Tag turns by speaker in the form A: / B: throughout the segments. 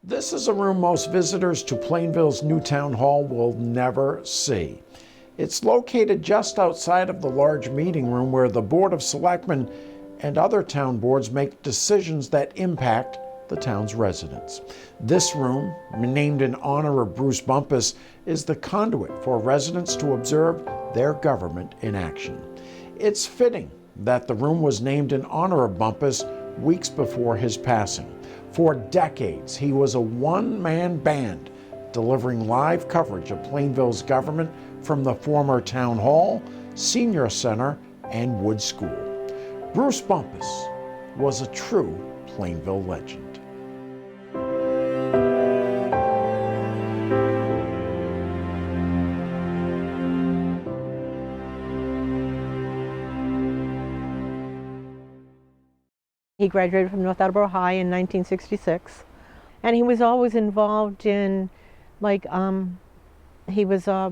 A: This is a room most visitors to Plainville's new town hall will never see. It's located just outside of the large meeting room where the Board of Selectmen and other town boards make decisions that impact the town's residents. This room, named in honor of Bruce Bumpus, is the conduit for residents to observe their government in action. It's fitting that the room was named in honor of Bumpus weeks before his passing. For decades, he was a one-man band delivering live coverage of Plainville's government from the former town hall, senior center, and Wood School. Bruce Bumpus was a true Plainville legend.
B: He graduated from North Attleboro High in 1966, and he was always involved in, he was a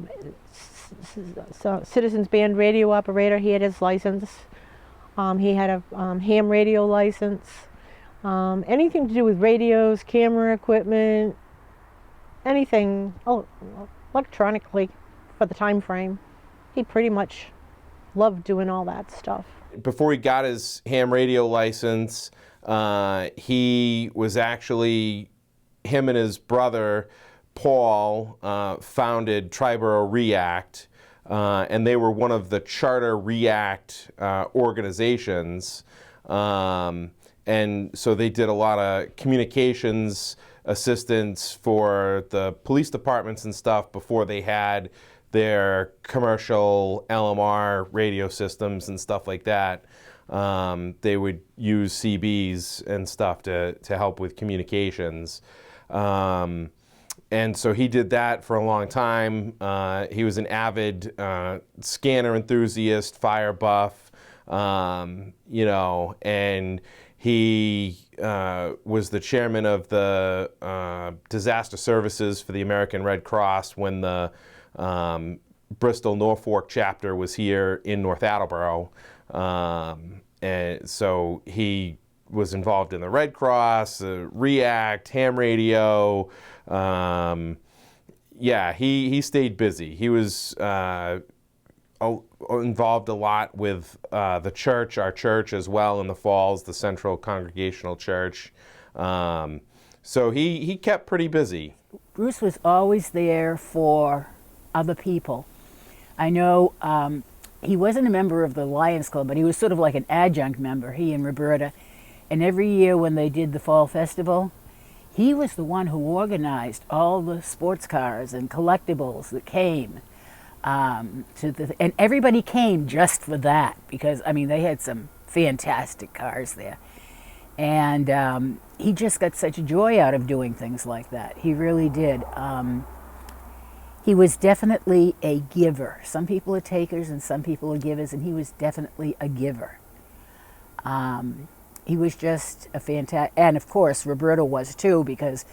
B: Citizens Band radio operator. He had his license. He had a ham radio license. Anything to do with radios, camera equipment, anything electronically for the time frame. He pretty much loved doing all that stuff.
C: Before he got his ham radio license, he was actually, him and his brother, Paul, founded Triborough REACT, and they were one of the charter REACT organizations. And so they did a lot of communications assistance for the police departments and stuff before they had their commercial LMR radio systems and stuff like that. They would use CBs and stuff to help with communications. And so he did that for a long time. He was an avid scanner enthusiast, fire buff, and he was the chairman of the disaster services for the American Red Cross when the Bristol Norfolk chapter was here in North Attleboro. And so he was involved in the Red Cross, REACT, ham radio. He stayed busy. He was involved a lot with the church, our church as well in the Falls, the Central Congregational Church. So he kept pretty busy.
D: Bruce was always there for other people. I know he wasn't a member of the Lions Club, but he was sort of like an adjunct member, he and Roberta. And every year when they did the Fall Festival, he was the one who organized all the sports cars and collectibles that came. And everybody came just for that because, they had some fantastic cars there. And he just got such joy out of doing things like that. He really did. He was definitely a giver. Some people are takers and some people are givers, and he was definitely a giver. He was just a fantastic, and of course Roberta was too, because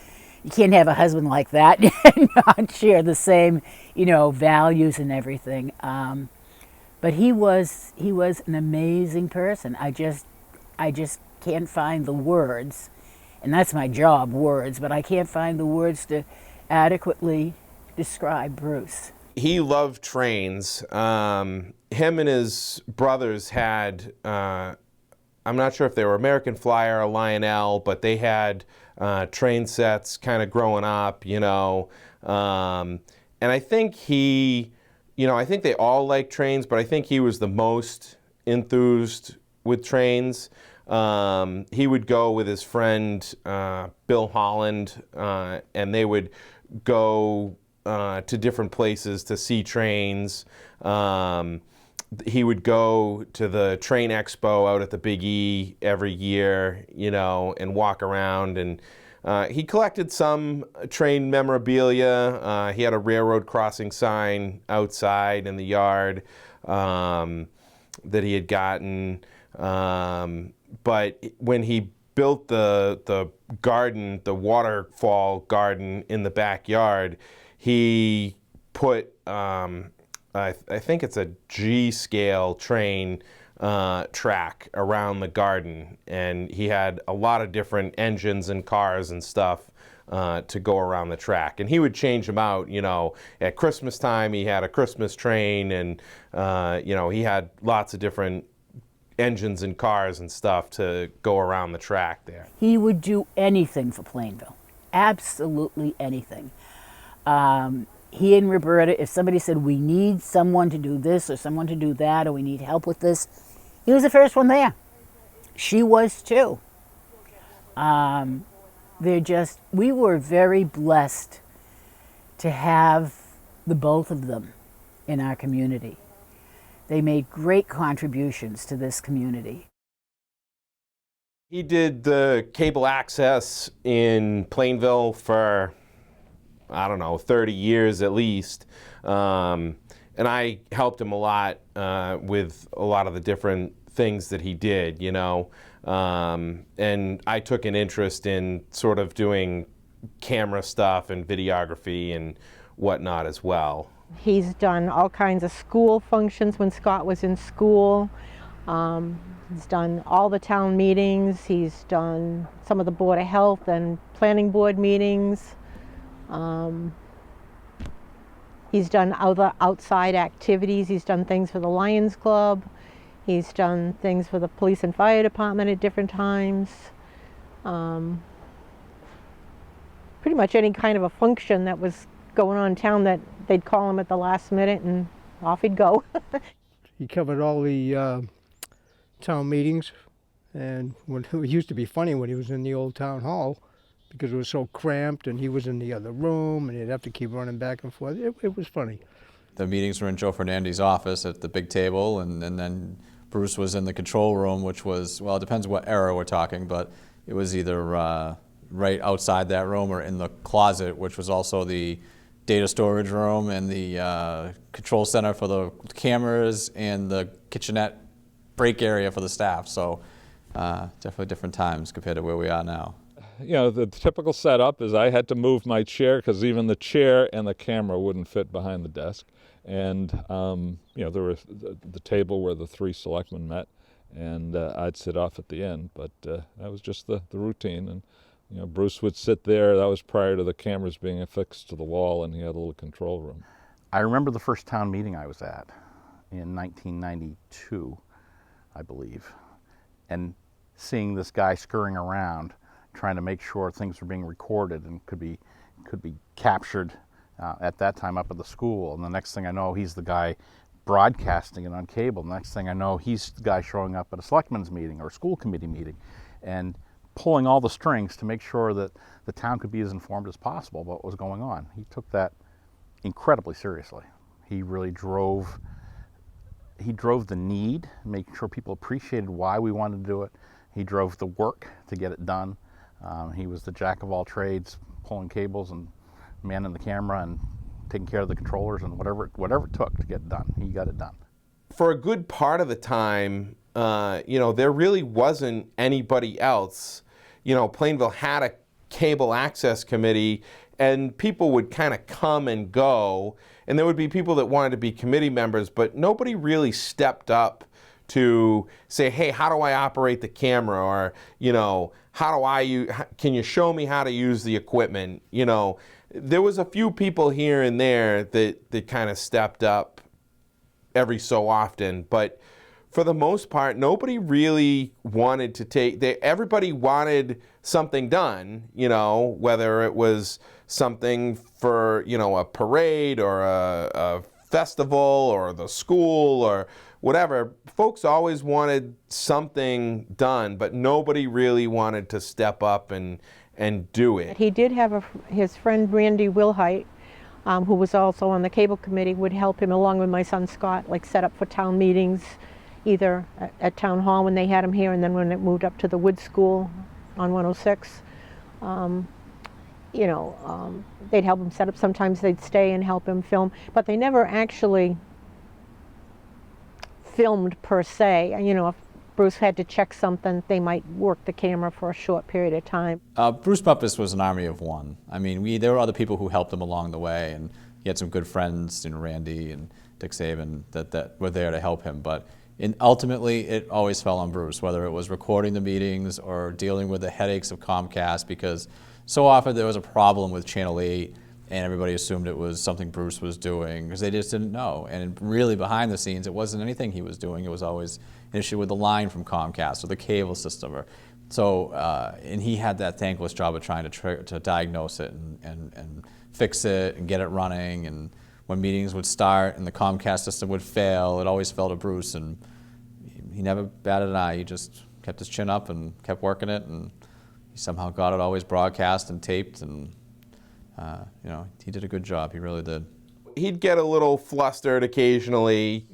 D: you can't have a husband like that and not share the same, values and everything. But he was an amazing person. I just can't find the words, and that's my job, words, but I can't find the words to adequately describe Bruce.
C: He loved trains. Him and his brothers had, I'm not sure if they were American Flyer or Lionel, but they had train sets kind of growing up, and I think I think they all liked trains, but I think he was the most enthused with trains. He would go with his friend Bill Holland, and they would go to different places to see trains. He would go to the train expo out at the Big E every year, and walk around. And he collected some train memorabilia. He had a railroad crossing sign outside in the yard that he had gotten. But when he built the garden, the waterfall garden in the backyard, he put, I think it's a G-scale train track around the garden, and he had a lot of different engines and cars and stuff to go around the track. And he would change them out, you know, at Christmas time he had a Christmas train, and you know, he had lots of different engines and cars and stuff to go around the track there.
D: He would do anything for Plainville, absolutely anything. He and Roberta, if somebody said, we need someone to do this or someone to do that, or we need help with this, he was the first one there. She was too. We were very blessed to have the both of them in our community. They made great contributions to this community.
C: He did the cable access in Plainville for, I don't know, 30 years at least. And I helped him a lot with a lot of the different things that he did, you know. And I took an interest in sort of doing camera stuff and videography and whatnot as well.
B: He's done all kinds of school functions when Scott was in school. He's done all the town meetings. He's done some of the Board of Health and Planning Board meetings. He's done other outside activities. He's done things for the Lions Club. He's done things for the police and fire department at different times. Pretty much any kind of a function that was going on in town, that they'd call him at the last minute and off he'd go.
E: He covered all the town meetings, and it used to be funny when he was in the old town hall, because it was so cramped and he was in the other room and he'd have to keep running back and forth. It was funny.
F: The meetings were in Joe Fernandes' office at the big table, and then Bruce was in the control room, which was, well, it depends what era we're talking, but it was either right outside that room or in the closet, which was also the data storage room and the control center for the cameras and the kitchenette break area for the staff. So definitely different times compared to where we are now.
G: You know, the typical setup is I had to move my chair because even the chair and the camera wouldn't fit behind the desk. And, you know, there was the table where the three selectmen met, and I'd sit off at the end. But that was just the routine. And, you know, Bruce would sit there. That was prior to the cameras being affixed to the wall, and he had a little control room.
H: I remember the first town meeting I was at in 1992, I believe, and seeing this guy scurrying around trying to make sure things were being recorded and could be captured at that time up at the school. And the next thing I know, he's the guy broadcasting it on cable. The next thing I know, he's the guy showing up at a selectmen's meeting or a school committee meeting and pulling all the strings to make sure that the town could be as informed as possible about what was going on. He took that incredibly seriously. He really drove the need, making sure people appreciated why we wanted to do it. He drove the work to get it done. He was the jack of all trades, pulling cables and manning the camera and taking care of the controllers and whatever it took to get it done. He got it done.
C: For a good part of the time, you know, there really wasn't anybody else. You know, Plainville had a cable access committee, and people would kind of come and go, and there would be people that wanted to be committee members, but nobody really stepped up to say, hey, how do I operate the camera? Or, you know, can you show me how to use the equipment? You know, there was a few people here and there that kind of stepped up every so often, but for the most part, nobody really wanted to everybody wanted something done, you know, whether it was something for, you know, a parade or a festival or the school or whatever. Folks always wanted something done, but nobody really wanted to step up and do it.
B: He did have his friend Randy Wilhite, who was also on the cable committee, would help him along with my son Scott, like set up for town meetings, either at town hall when they had him here, and then when it moved up to the Wood School on 106. You know, they'd help him set up. Sometimes they'd stay and help him film, but they never actually filmed per se. You know, if Bruce had to check something, they might work the camera for a short period of time.
F: Bruce Puppis was an army of one. I mean, there were other people who helped him along the way, and he had some good friends, you know, Randy and Dick Saban, that were there to help him. But ultimately, it always fell on Bruce, whether it was recording the meetings or dealing with the headaches of Comcast, because so often there was a problem with Channel 8 and everybody assumed it was something Bruce was doing because they just didn't know. And really behind the scenes, it wasn't anything he was doing. It was always an issue with the line from Comcast or the cable system. And he had that thankless job of trying to diagnose it and fix it and get it running. And when meetings would start and the Comcast system would fail, it always fell to Bruce. And he never batted an eye. He just kept his chin up and kept working it. And he somehow got it always broadcast and taped. And he did a good job. He really did.
C: He'd get a little flustered occasionally,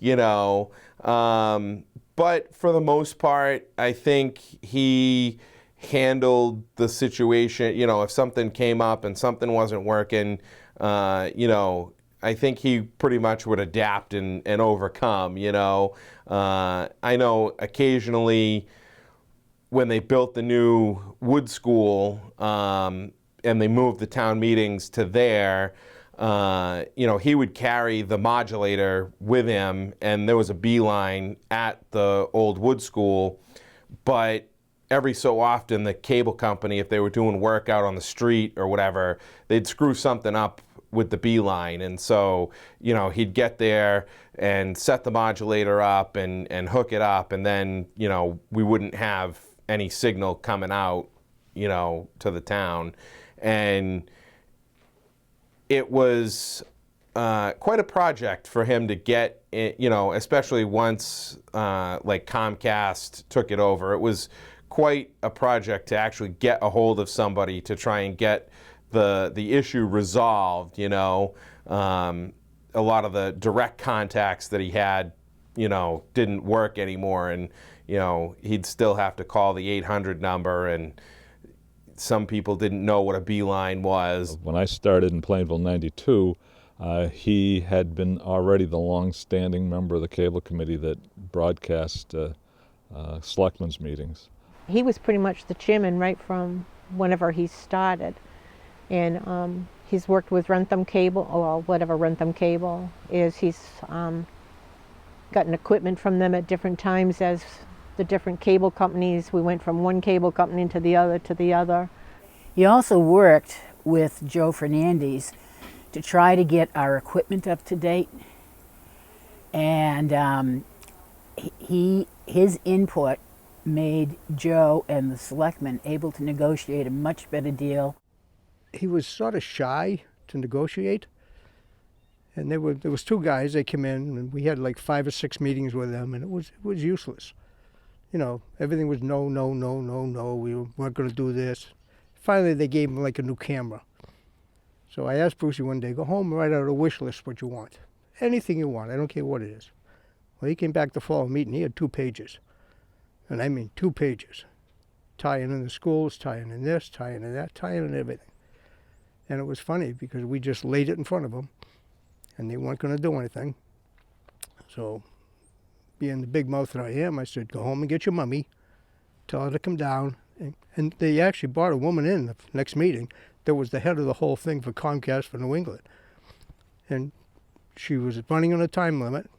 C: but for the most part, I think he handled the situation. If something came up and something wasn't working, I think he pretty much would adapt and overcome. I know occasionally when they built the new Wood School, and they moved the town meetings to there, he would carry the modulator with him, and there was a beeline at the old Wood School. But every so often, the cable company, if they were doing work out on the street or whatever, they'd screw something up with the beeline. And so, he'd get there and set the modulator up and hook it up, and then, we wouldn't have any signal coming out, to the town. And it was quite a project for him to get, especially once like Comcast took it over. It was quite a project to actually get a hold of somebody to try and get the issue resolved. A lot of the direct contacts that he had, didn't work anymore, and he'd still have to call the 800 number, and some people didn't know what a beeline was.
G: When I started in Plainville in '92, he had been already the long-standing member of the cable committee that broadcast selectmen's meetings.
B: He was pretty much the chairman right from whenever he started. And he's worked with Rentham Cable, or whatever Rentham Cable is. He's gotten equipment from them at different times as the different cable companies. We went from one cable company to the other to the other.
D: He also worked with Joe Fernandes to try to get our equipment up to date. And his input made Joe and the selectmen able to negotiate a much better deal.
E: He was sort of shy to negotiate. And there was two guys, they came in, and we had like 5 or 6 meetings with them, and it was useless. Everything was no, no, no, no, no, we weren't going to do this. Finally, they gave him like a new camera. So I asked Brucey one day, go home and write out a wish list what you want. Anything you want, I don't care what it is. Well, he came back the following meeting, he had 2 pages. And I mean 2 pages. Tying in the schools, tying in this, tying in that, tying in everything. And it was funny because we just laid it in front of them, and they weren't going to do anything. So, being the big mouth that I am, I said, go home and get your mummy, tell her to come down. And they actually brought a woman in the next meeting that was the head of the whole thing for Comcast for New England. And she was running on a time limit,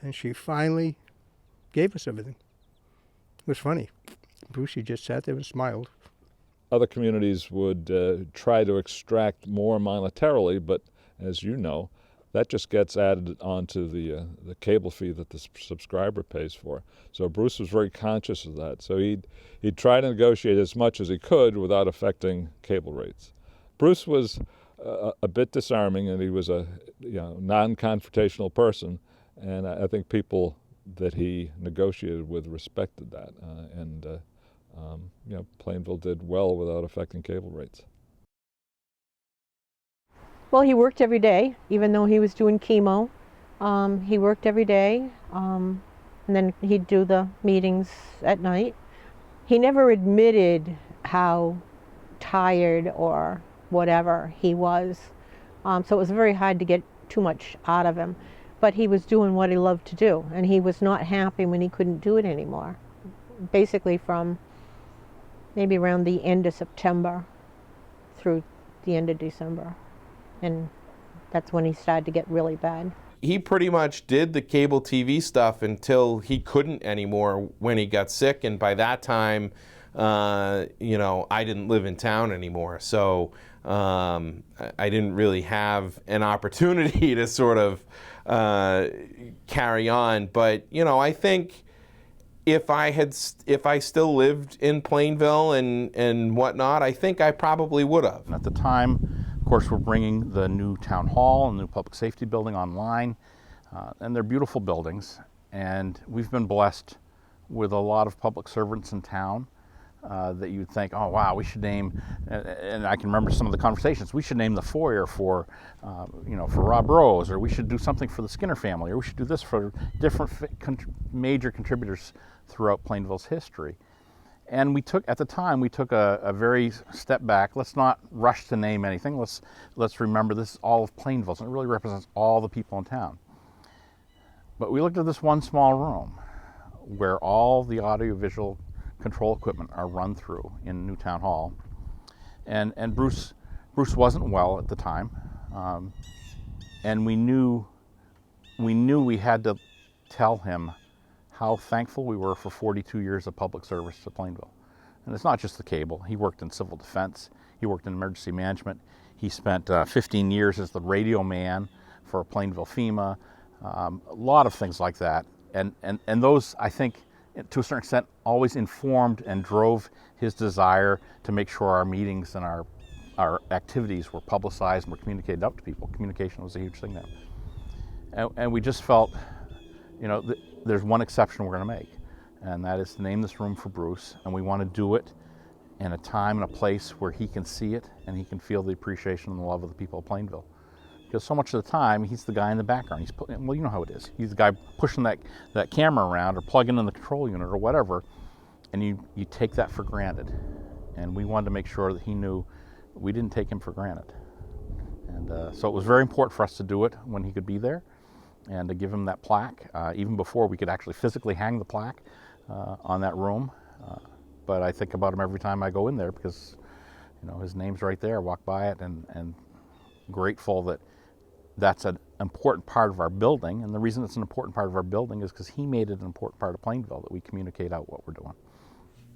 E: and she finally gave us everything. It was funny. Brucey just sat there and smiled.
G: Other communities would try to extract more monetarily, but as you know, that just gets added onto the cable fee that the subscriber pays for. So Bruce was very conscious of that. So he'd try to negotiate as much as he could without affecting cable rates. Bruce was a bit disarming, and he was a non-confrontational person, and I think people that he negotiated with respected that, Plainville did well without affecting cable rates.
B: Well, he worked every day, even though he was doing chemo. He worked every day, and then he'd do the meetings at night. He never admitted how tired or whatever he was, so it was very hard to get too much out of him. But he was doing what he loved to do, and he was not happy when he couldn't do it anymore. Basically from maybe around the end of September through the end of December. And that's when he started to get really bad.
C: He pretty much did the cable TV stuff until he couldn't anymore when he got sick, and by that time you know, I didn't live in town anymore. So I didn't really have an opportunity to sort of carry on. But, you know, I think if I still lived in Plainville and whatnot, I think I probably would have.
H: And at the time, of course, we're bringing the new town hall and new public safety building online, and they're beautiful buildings. And we've been blessed with a lot of public servants in town that you'd think, oh wow, we should name. And I can remember some of the conversations. We should name the foyer for, you know, for Rob Rose, or we should do something for the Skinner family, or we should do this for different major contributors throughout Plainville's history. And we took, at the time, we took a very step back. Let's not rush to name anything. Let's remember this is all of Plainville, and it really represents all the people in town. But we looked at this one small room where all the audiovisual control equipment are run through in New Town Hall. And Bruce wasn't well at the time. And we knew we had to tell him how thankful we were for 42 years of public service to Plainville. And it's not just the cable. He worked in civil defense. He worked in emergency management. He spent 15 years as the radio man for Plainville FEMA. A lot of things like that. And those, I think, to a certain extent, always informed and drove his desire to make sure our meetings and our activities were publicized and were communicated out to people. Communication was a huge thing then. And we just felt, you know, there's one exception we're going to make, and that is to name this room for Bruce, and we want to do it in a time and a place where he can see it and he can feel the appreciation and the love of the people of Plainville. Because so much of the time, he's the guy in the background. Well, you know how it is. He's the guy pushing that camera around or plugging in the control unit or whatever, and you take that for granted. And we wanted to make sure that he knew we didn't take him for granted. And so it was very important for us to do it when he could be there and to give him that plaque, even before we could actually physically hang the plaque on that room. But I think about him every time I go in there because, you know, his name's right there. I walk by it and grateful that that's an important part of our building, and the reason it's an important part of our building is because he made it an important part of Plainville, that we communicate out what we're doing.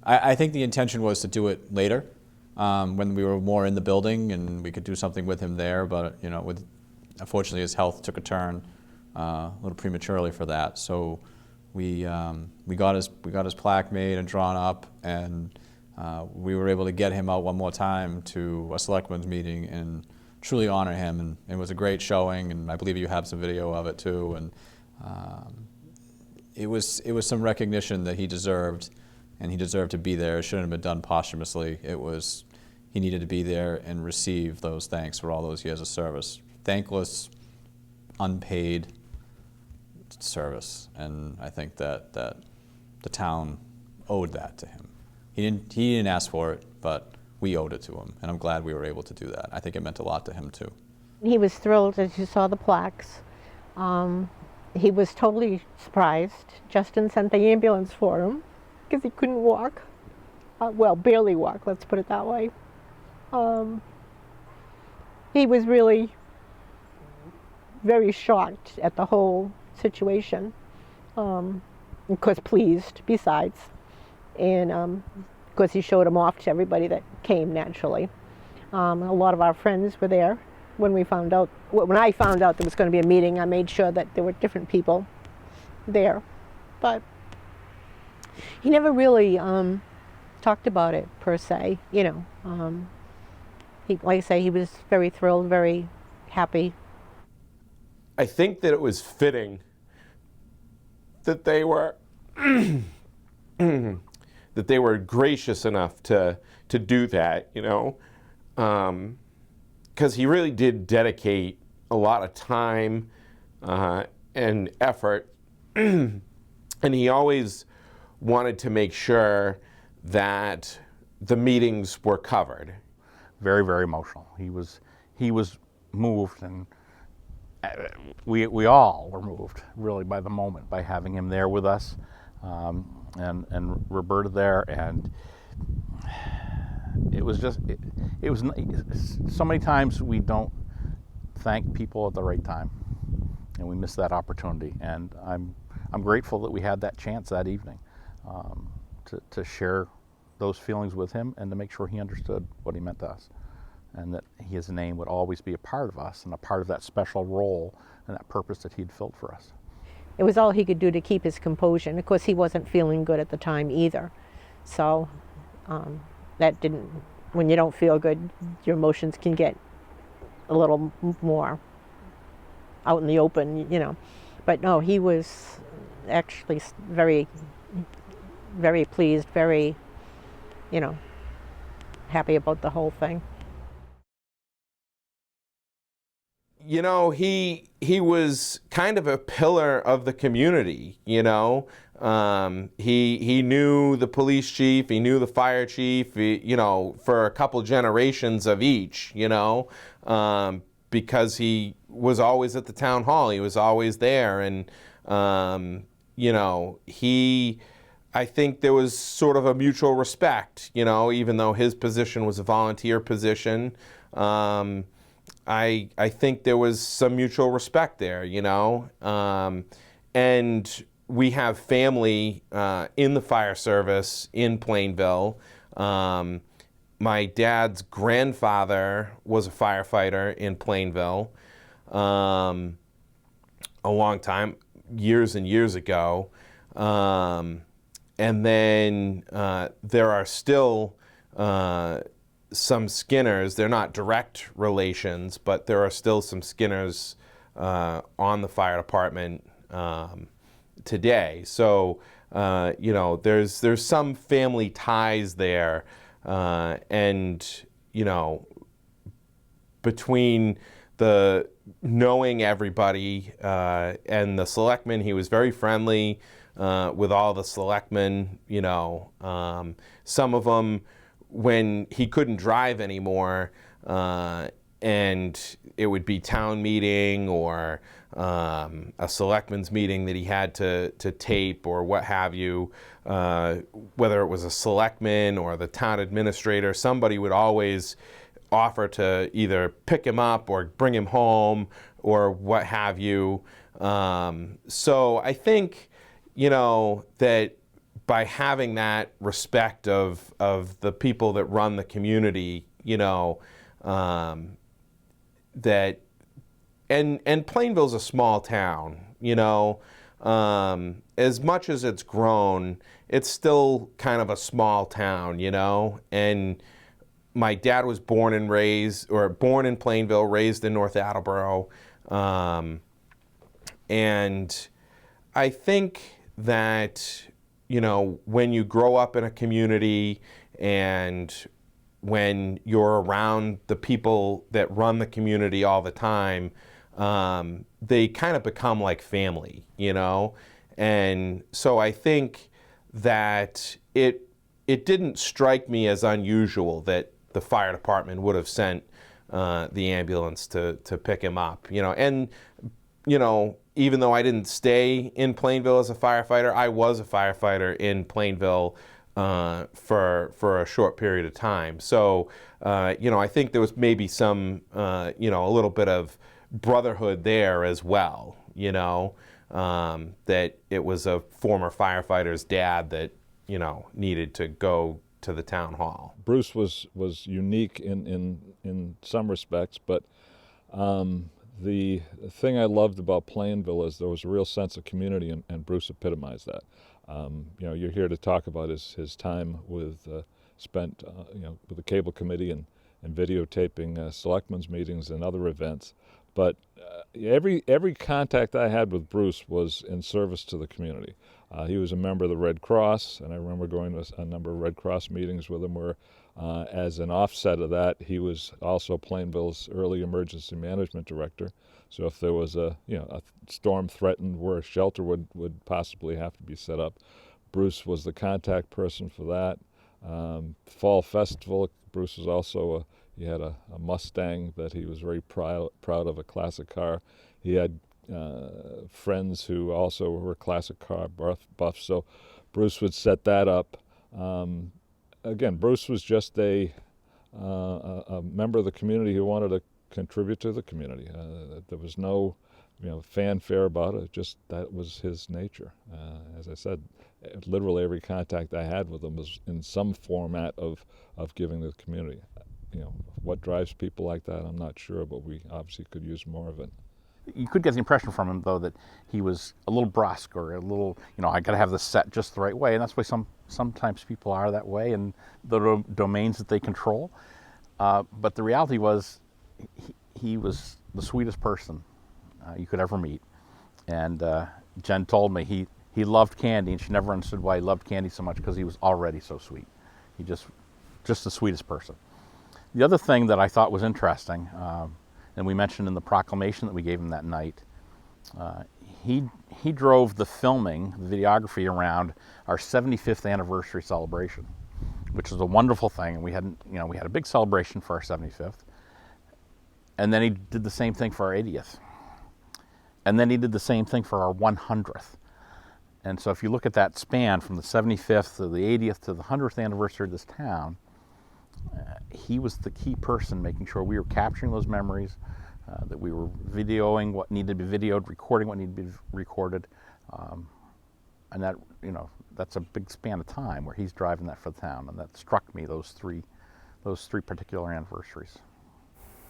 F: I think the intention was to do it later, when we were more in the building and we could do something with him there, but you know, unfortunately his health took a turn a little prematurely for that. So we got his plaque made and drawn up, and we were able to get him out one more time to a selectmen's meeting and truly honor him, and it was a great showing, and I believe you have some video of it too, and it was some recognition that he deserved, and he deserved to be there. It shouldn't have been done posthumously. He needed to be there and receive those thanks for all those years of service. Thankless, unpaid service, and I think that the town owed that to him. He didn't ask for it, but we owed it to him, and I'm glad we were able to do that. I think it meant a lot to him too.
B: He was thrilled as you saw the plaques. He was totally surprised. Justin sent the ambulance for him because he couldn't walk. Well, barely walk, let's put it that way. He was really very shocked at the whole situation. Of course, pleased besides. And of course, he showed him off to everybody that came naturally. A lot of our friends were there. When I found out there was going to be a meeting, I made sure that there were different people there. But he never really talked about it per se, you know. Like I say, he was very thrilled, very happy.
C: I think that it was fitting that they were that they were gracious enough to do that, you know, because he really did dedicate a lot of time and effort, and he always wanted to make sure that the meetings were covered.
H: Very, very emotional. He was moved, and we all were moved really by the moment, by having him there with us, and Roberta there, and it was just it was so many times we don't thank people at the right time, and we miss that opportunity. And I'm grateful that we had that chance that evening to share those feelings with him and to make sure he understood what he meant to us, and that his name would always be a part of us and a part of that special role and that purpose that he'd filled for us.
B: It was all he could do to keep his composure. And of course, he wasn't feeling good at the time either. So that didn't, when you don't feel good, your emotions can get a little more out in the open, you know. But no, he was actually very, very pleased, very, you know, happy about the whole thing.
C: You know, he was kind of a pillar of the community, you know. He knew the police chief, he knew the fire chief, you know, for a couple generations of each, you know, because he was always at the town hall, he was always there, and, you know, I think there was sort of a mutual respect, you know, even though his position was a volunteer position. I think there was some mutual respect there, you know, and we have family in the fire service in Plainville. My dad's grandfather was a firefighter in Plainville a long time, years and years ago. And then there are still some Skinners. They're not direct relations, but there are still some Skinners on the fire department today. So, you know, there's some family ties there, and, you know, between the knowing everybody and the selectmen, he was very friendly with all the selectmen, you know. Some of them, when he couldn't drive anymore, and it would be town meeting or a selectmen's meeting that he had to tape or what have you, whether it was a selectman or the town administrator, somebody would always offer to either pick him up or bring him home or what have you. So I think, you know, that by having that respect of the people that run the community, you know, that, and Plainville's a small town, you know, as much as it's grown, it's still kind of a small town, you know, and my dad was born in Plainville, raised in North Attleboro, and I think that, you know, when you grow up in a community and when you're around the people that run the community all the time, they kind of become like family, you know? And so I think that it didn't strike me as unusual that the fire department would have sent the ambulance to pick him up, you know? And, you know, even though I didn't stay in Plainville as a firefighter, I was a firefighter in Plainville for a short period of time. So, you know, I think there was maybe some, you know, a little bit of brotherhood there as well, you know, that it was a former firefighter's dad that, you know, needed to go to the town hall.
G: Bruce was unique in some respects, but the thing I loved about Plainville is there was a real sense of community, and Bruce epitomized that. You know, you're here to talk about his time with spent you know, with the cable committee and videotaping selectmen's meetings and other events. But every contact I had with Bruce was in service to the community. He was a member of the Red Cross, and I remember going to a number of Red Cross meetings with him where, as an offset of that, he was also Plainville's early emergency management director. So if there was a storm threatened where a shelter would possibly have to be set up, Bruce was the contact person for that. Fall Festival, Bruce was also he had a Mustang that he was very proud of, a classic car. He had friends who also were classic car buffs, so Bruce would set that up. Again, Bruce was just a member of the community who wanted to contribute to the community. There was no fanfare about it, just that was his nature. As I said, literally every contact I had with him was in some format of giving to the community. You know, what drives people like that, I'm not sure, but we obviously could use more of it.
H: You could get the impression from him, though, that he was a little brusque or a little, I got to have this set just the right way, and that's why sometimes people are that way in the domains that they control. But the reality was, he was the sweetest person you could ever meet. And Jen told me he loved candy, and she never understood why he loved candy so much, because he was already so sweet. He just the sweetest person. The other thing that I thought was interesting, and we mentioned in the proclamation that we gave him that night, he drove the filming, the videography around our 75th anniversary celebration, which was a wonderful thing. And we had a big celebration for our 75th, and then he did the same thing for our 80th, and then he did the same thing for our 100th. And so if you look at that span from the 75th to the 80th to the 100th anniversary of this town, he was the key person making sure we were capturing those memories, that we were videoing what needed to be videoed, recording what needed to be recorded, and that, that's a big span of time where he's driving that for the town, and that struck me, those three particular anniversaries.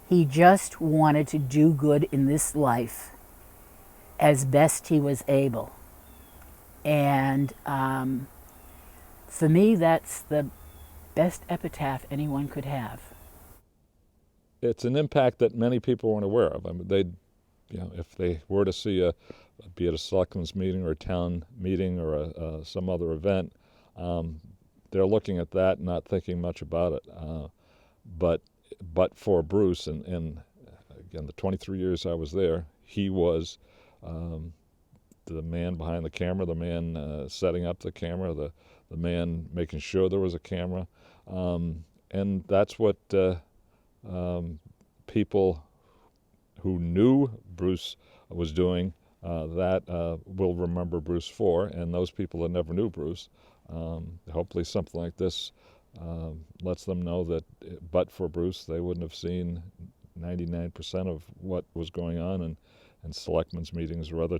D: He just wanted to do good in this life as best he was able. And for me, that's the best epitaph anyone could have.
G: It's an impact that many people weren't aware of. I mean, if they were to see be it a selectmen's meeting or a town meeting or some other event, they're looking at that and not thinking much about it. But for Bruce, and again, the 23 years I was there, he was the man behind the camera, the man setting up the camera, the man making sure there was a camera. And that's what people who knew Bruce was doing will remember Bruce for, and those people that never knew Bruce, hopefully something like this lets them know that but for Bruce, they wouldn't have seen 99% of what was going on in selectmen's meetings or other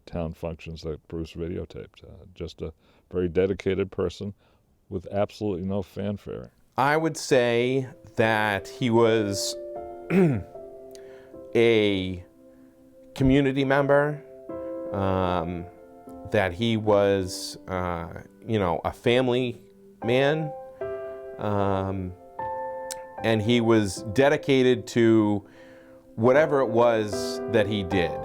G: town functions that Bruce videotaped. Just a very dedicated person with absolutely no fanfare.
C: I would say that he was a community member, that he was, a family man, and he was dedicated to whatever it was that he did,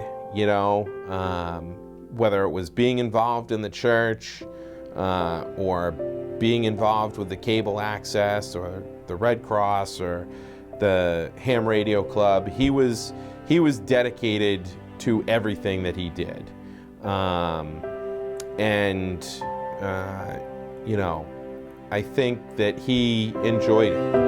C: whether it was being involved in the church or being involved with the cable access or the Red Cross or the ham radio club. He was dedicated to everything that he did. I think that he enjoyed it.